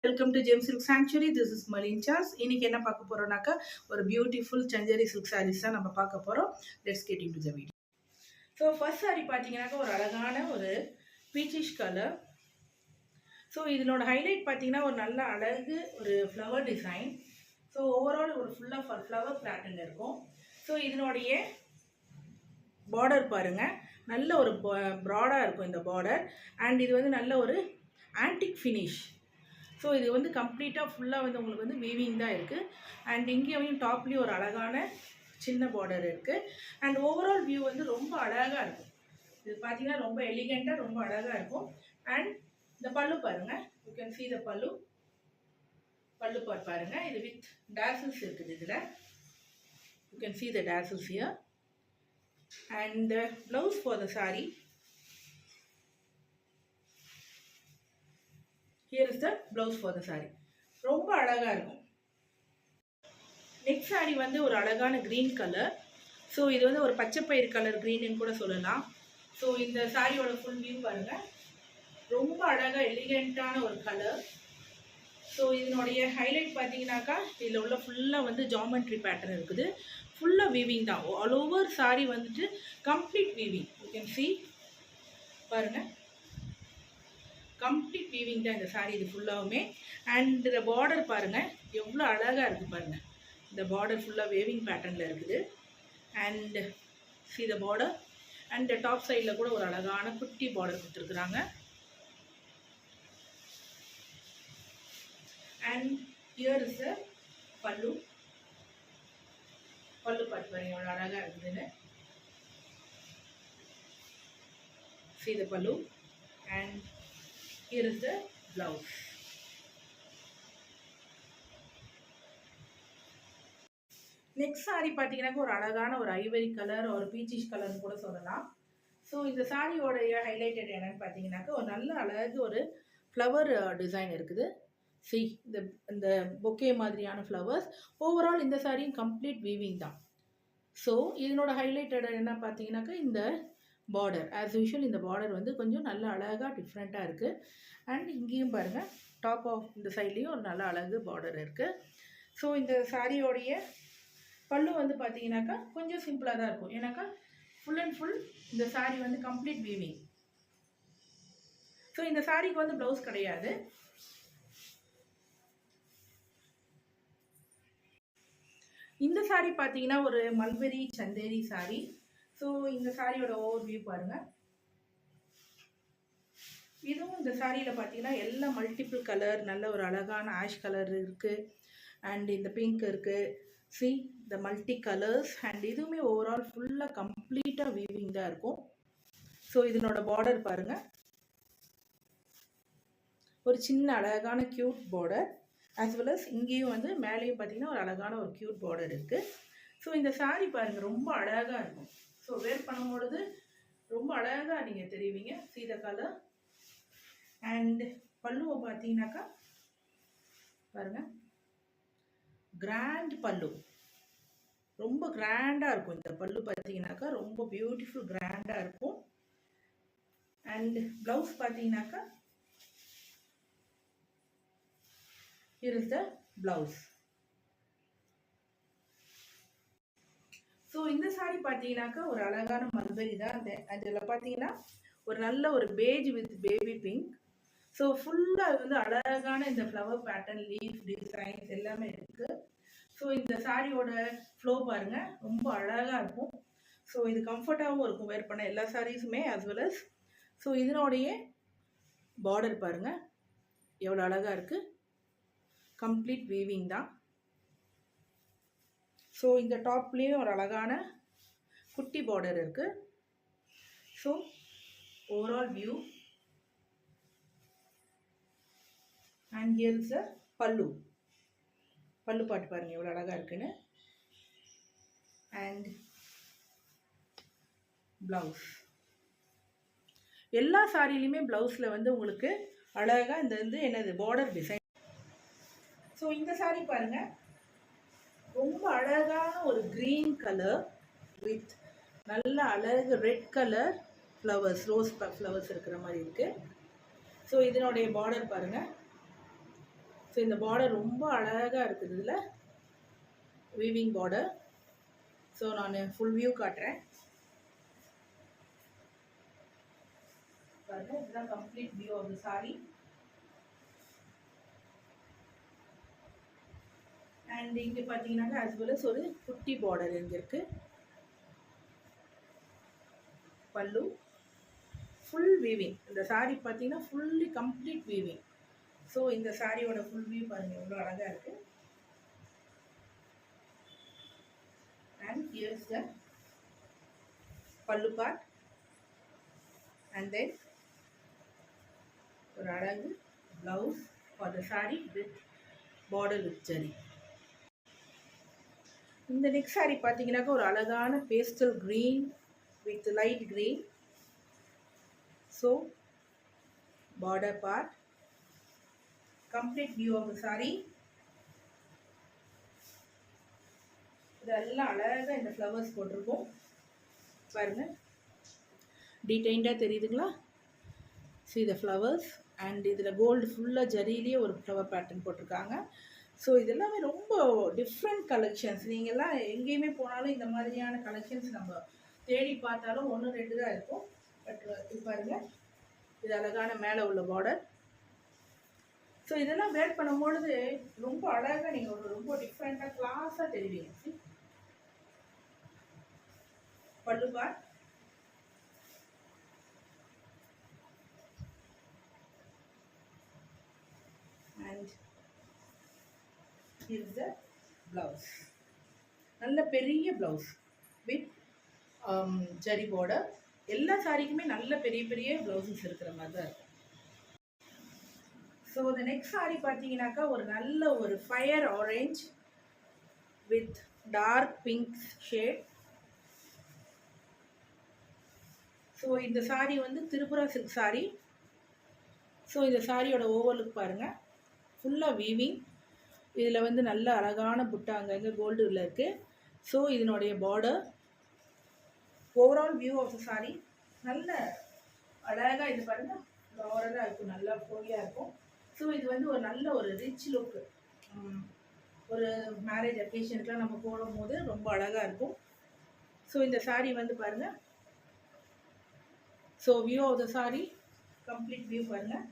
Welcome to gem silk sanctuary. This is Malin சார்ஸ். இன்னைக்கு என்ன பார்க்க போறோம்னாக்கா ஒரு பியூட்டிஃபுல் சஞ்சரி சில்க் சாரீஸ் தான் நம்ம பார்க்க போறோம். Let's get into the video. So first sorry பார்த்தீங்கன்னாக்கா ஒரு அழகான ஒரு பீச்சிஷ் கலர். ஸோ இதனோட ஹைலைட் பார்த்தீங்கன்னா ஒரு நல்ல அழகு ஒரு ஃப்ளவர் டிசைன். ஸோ ஓவரால் ஒரு ஃபுல்லாக ஃப்ளவர் பேட்டர்ன் இருக்கும். ஸோ இதனுடைய பார்டர் பாருங்கள், நல்ல ஒரு ப்ராடாக இருக்கும் இந்த பார்டர். அண்ட் இது வந்து நல்ல ஒரு ஆன்டிக் ஃபினிஷ். ஸோ இது வந்து கம்ப்ளீட்டாக ஃபுல்லாக வந்து உங்களுக்கு வந்து வீவிங் தான் இருக்குது. அண்ட் இங்கேயும் டாப்லேயும் ஒரு அழகான சின்ன பார்டர் இருக்குது. அண்ட் ஓவரால் வியூ வந்து ரொம்ப அழகாக இருக்கும். இது பார்த்தீங்கன்னா ரொம்ப எலிகெண்ட்டாக ரொம்ப அழகாக இருக்கும். அண்ட் இந்த பல்லு பாருங்கள், யூ கேன் see the பல்லு பார்ட் பாருங்கள். இது வித் டேசல்ஸ் இருக்குது. இதில் you can see the tassels here. And the blouse for the saree. Here is the blouse for the saree. ரொம்ப அழகாக இருக்கும். நெக்ஸ்ட் சாரீ வந்து ஒரு அழகான க்ரீன் கலர். ஸோ இது வந்து ஒரு பச்சைப்பயிறு கலர் க்ரீன்னு கூட சொல்லலாம். ஸோ இந்த சாரியோட ஃபுல் வியூ பாருங்கள், ரொம்ப அழகாக எலிகெண்ட்டான ஒரு கலர். ஸோ இதனுடைய ஹைலைட் பார்த்தீங்கன்னாக்கா இதில் உள்ள ஃபுல்லாக வந்து ஜாமெண்ட்ரி பேட்டர்ன் இருக்குது. ஃபுல்லாக வீவிங் தான். ஆல் ஓவர் சாரீ வந்துட்டு complete weaving. You can see பாருங்கள், கம்ப்ளீட் வீவிங் தான் இந்த சாரீ இது ஃபுல்லாகவுமே. அண்ட் இந்த பார்டர் பாருங்கள் எவ்வளோ அழகாக இருக்குது பாருங்கள். இந்த பார்டர் ஃபுல்லாக வேவிங் பேட்டர்னில் இருக்குது. And see the border. And top சைடில் கூட ஒரு அழகான குட்டி பார்டர் கொடுத்துருக்குறாங்க. அண்ட் ஹியர் இஸ் த பல்லு பார்த்து பாருங்க எவ்வளோ அழகாக இருக்குதுன்னு. see the பல்லு. And here is the blouse. Next sari பார்த்தீங்கன்னாக்கா ஒரு அழகான ஒரு ஐவரி கலர் ஒரு பீச்சிஷ் கலர்னு கூட சொல்லலாம். ஸோ இந்த சாரியோடைய ஹைலைட்டட் என்னன்னு பார்த்தீங்கன்னாக்கா ஒரு நல்ல அழகு ஒரு ஃப்ளவர் டிசைன் இருக்குது. இந்த பொக்கே மாதிரியான ஃப்ளவர்ஸ். ஓவரால் இந்த சாரியும் கம்ப்ளீட் வீவிங் தான். ஸோ இதனோட ஹைலைட்டட் என்ன பார்த்தீங்கன்னாக்கா இந்த பார்டர் ஆஸ் யூஷுவல் இந்த பார்டர் வந்து கொஞ்சம் நல்ல அழகாக டிஃப்ரெண்ட்டாக இருக்குது. அண்ட் இங்கேயும் பாருங்கள் டாப் ஆஃப் இந்த சைட்லேயும் ஒரு நல்ல அழகு பார்டர் இருக்குது. ஸோ இந்த சாரியோடைய பல்லு வந்து பார்த்தீங்கன்னாக்கா கொஞ்சம் சிம்பிளாக தான் இருக்கும். ஏன்னாக்கா ஃபுல் அண்ட் ஃபுல் இந்த சாரீ வந்து கம்ப்ளீட் வீவிங். ஸோ இந்த சாரீக்கு வந்து ப்ளவுஸ் கிடையாது. இந்த சாரீ பார்த்தீங்கன்னா ஒரு மல்பெரி சந்தேரி சாரீ. ஸோ இந்த சாரியோட ஓவர் வியூ பாருங்கள். இதுவும் இந்த சாரியில் பார்த்தீங்கன்னா எல்லாம் மல்டிபிள் கலர், நல்ல ஒரு அழகான ஆஷ் கலர் இருக்குது. அண்ட் இந்த பிங்க் இருக்குது. see the multi colours. And இதுவுமே ஓவரால் ஃபுல்லாக கம்ப்ளீட்டாக வீவிங் தான் இருக்கும். ஸோ இதனோட பார்டர் பாருங்கள், ஒரு சின்ன அழகான cute border. As well as இங்கேயும் வந்து மேலேயும் பார்த்தீங்கன்னா ஒரு அழகான ஒரு க்யூட் பார்டர் இருக்குது. ஸோ இந்த சாரீ பாருங்கள் ரொம்ப அழகாக இருக்கும். ஸோ வேர் பண்ணும்பொழுது ரொம்ப அழகாக நீங்கள் தெரிவிங்க. see the colour. அண்ட் பல்லுவை பார்த்தீங்கன்னாக்கா பாருங்கள், கிராண்ட் பல்லு, ரொம்ப கிராண்டாக இருக்கும். இந்த பல்லு பார்த்தீங்கன்னாக்கா ரொம்ப பியூட்டிஃபுல் கிராண்டாக இருக்கும். அண்ட் ப்ளவுஸ் பார்த்தீங்கன்னாக்கா here is the blouse. So இந்த சாரீ பார்த்தீங்கன்னாக்கா ஒரு அழகான மல்பெரி தான். அதில் பார்த்தீங்கன்னா ஒரு நல்ல ஒரு page with baby pink. So ஃபுல்லாக வந்து அழகான இந்த ஃப்ளவர் பேட்டர்ன், லீஃப் டிசைன்ஸ் எல்லாமே இருக்குது. ஸோ இந்த சாரியோட ஃப்ளோ பாருங்கள் ரொம்ப அழகாக இருக்கும். ஸோ இது கம்ஃபர்ட்டாகவும் இருக்கும் வேர் பண்ண எல்லா சாரீஸுமே ஆஸ் வெல் அஸ். ஸோ இதனுடைய பார்டர் பாருங்கள் எவ்வளோ அழகாக இருக்குது, கம்ப்ளீட் வீவிங் தான். ஸோ இந்த டாப்லேயும் ஒரு அழகான குட்டி பார்டர் இருக்குது. So overall view. And here is a பல்லு பார்ட் பாருங்கள் எவ்வளோ அழகாக இருக்குன்னு. And blouse. எல்லா சாரிலையுமே ப்ளவுஸில் வந்து உங்களுக்கு அழகாக இந்த வந்து என்னது பார்டர் டிசைன். ஸோ இந்த சாரீ பாருங்கள் ரொம்ப அழகான ஒரு க்ரீன் கலர் வித் நல்ல அழகு red colour flowers, rose flowers இருக்கிற மாதிரி இருக்குது. ஸோ இதனுடைய பார்டர் பாருங்கள் ஸோ இந்த பார்டர் ரொம்ப அழகாக இருக்குது இதில் வீவிங் பார்டர். ஸோ நான் ஃபுல் வியூ காட்டுறேன் பாருங்க. இதுதான் complete view of the sari. And இங்கே பார்த்தீங்கன்னாக்கா as well as ஒரு குட்டி பார்டர் இங்கே இருக்குது. பல்லு ஃபுல் வீவிங். இந்த சாரி பார்த்தீங்கன்னா ஃபுல்லி கம்ப்ளீட் வீவிங். ஸோ இந்த சாரியோட ஃபுல் வியூ பாருங்கள் எவ்வளோ அழகாக இருக்குது. அண்ட் ஹியர்ஸ் த பல்லு பார்ட். அண்ட் தென் ஒரு அழகு blouse for the sari with border with zari. இந்த நெக்ஸ்ட் சாரி பார்த்தீங்கன்னாக்கா ஒரு அழகான pastel green with light green. So border part, complete view of the sari. இதெல்லாம் அழகாக இந்த ஃப்ளவர்ஸ் போட்டிருக்கோம் பாருங்க, டீடைண்டாக தெரியுதுங்களா? see the flowers. அண்ட் இதில் கோல்டு ஃபுல்லாக ஜரியிலேயே ஒரு ஃப்ளவர் பேட்டர்ன் போட்டிருக்காங்க. ஸோ இதெல்லாமே ரொம்ப டிஃப்ரெண்ட் கலெக்ஷன்ஸ். நீங்கள்லாம் எங்கேயுமே போனாலும் இந்த மாதிரியான கலெக்ஷன்ஸ் நம்ம தேடி பார்த்தாலும் 1-2 தான் இருக்கும். பட் இது பாருங்கள், இது அழகான மேலே உள்ள பார்டர். ஸோ இதெல்லாம் வேர் பண்ணும்பொழுது ரொம்ப அழகாக நீங்கள் ஒரு ரொம்ப டிஃப்ரெண்ட்டாக கிளாஸாக தெரிவிங்க. பல்லு part. And here is the blouse. நல்ல பெரிய ப்ளவுஸ் வித் ஜரி பார்டர். எல்லா சாரிக்குமே நல்ல பெரிய பெரிய ப்ளவுசஸ் இருக்கிற மாதிரி தான் இருக்கும். ஸோ இந்த நெக்ஸ்ட் சாரி பார்த்தீங்கன்னாக்கா ஒரு நல்ல ஒரு fire orange with dark pink shade. So இந்த சாரி வந்து திரிபுரா சில்க் சாரி. ஸோ இந்த சாரியோட ஓவர்லுக் பாருங்கள், ஃபுல்லாக வீவிங். இதில் வந்து நல்ல அழகான புட்டா அங்கங்கே கோல்டில் இருக்குது. ஸோ இதனுடைய border, overall view of the sari நல்ல அழகாக இது பாருங்கள் ஓவராலாக இருக்கும், நல்லா போலியாக இருக்கும். ஸோ இது வந்து ஒரு நல்ல ஒரு ரிச் லுக்கு. ஒரு மேரேஜ் அக்கேஷனுக்குலாம் நம்ம போடும்போது ரொம்ப அழகாக இருக்கும். ஸோ இந்த சாரி வந்து பாருங்கள். So view of the sari complete view பாருங்கள்,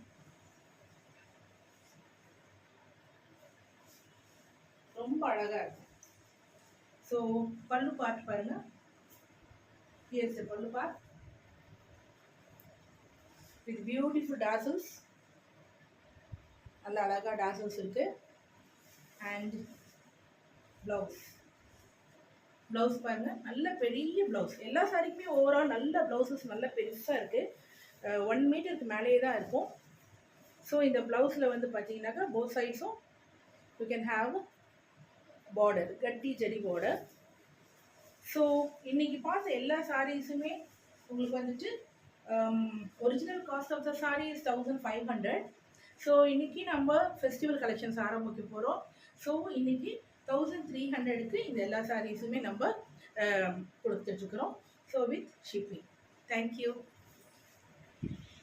ரொம்ப அழகாக இருக்கும். ஸோ பல்லு பார்ட் பாருங்கள், ஹியர்ஸ் தி பல்லு பார்ட் வித் பியூட்டிஃபுல் டாசல்ஸ். நல்ல அழகாக டாசல்ஸ் இருக்குது. அண்ட் ப்ளவுஸ் பாருங்கள், நல்ல பெரிய ப்ளவுஸ். எல்லா சாரிக்குமே ஓவரால் நல்ல ப்ளவுசஸ் நல்ல பெருசாக இருக்குது. 1 மீட்டருக்கு மேலேயே தான் இருக்கும். ஸோ இந்த ப்ளவுஸில் வந்து பார்த்தீங்கன்னாக்கா போத் சைட்ஸும் யூ கேன் ஹாவ் பார்டர், கட்டி ஜரி பார்டர். ஸோ இன்றைக்கி பார்த்த எல்லா சாரீஸுமே உங்களுக்கு வந்துட்டு original cost of the sari is 1500. So இன்றைக்கி நம்ம ஃபெஸ்டிவல் கலெக்ஷன்ஸ் ஆரம்பிக்க போகிறோம். ஸோ இன்றைக்கி 1300க்கு இந்த எல்லா சாரீஸுமே நம்ம கொடுத்துட்ருக்குறோம். So with shipping. தேங்க்யூ.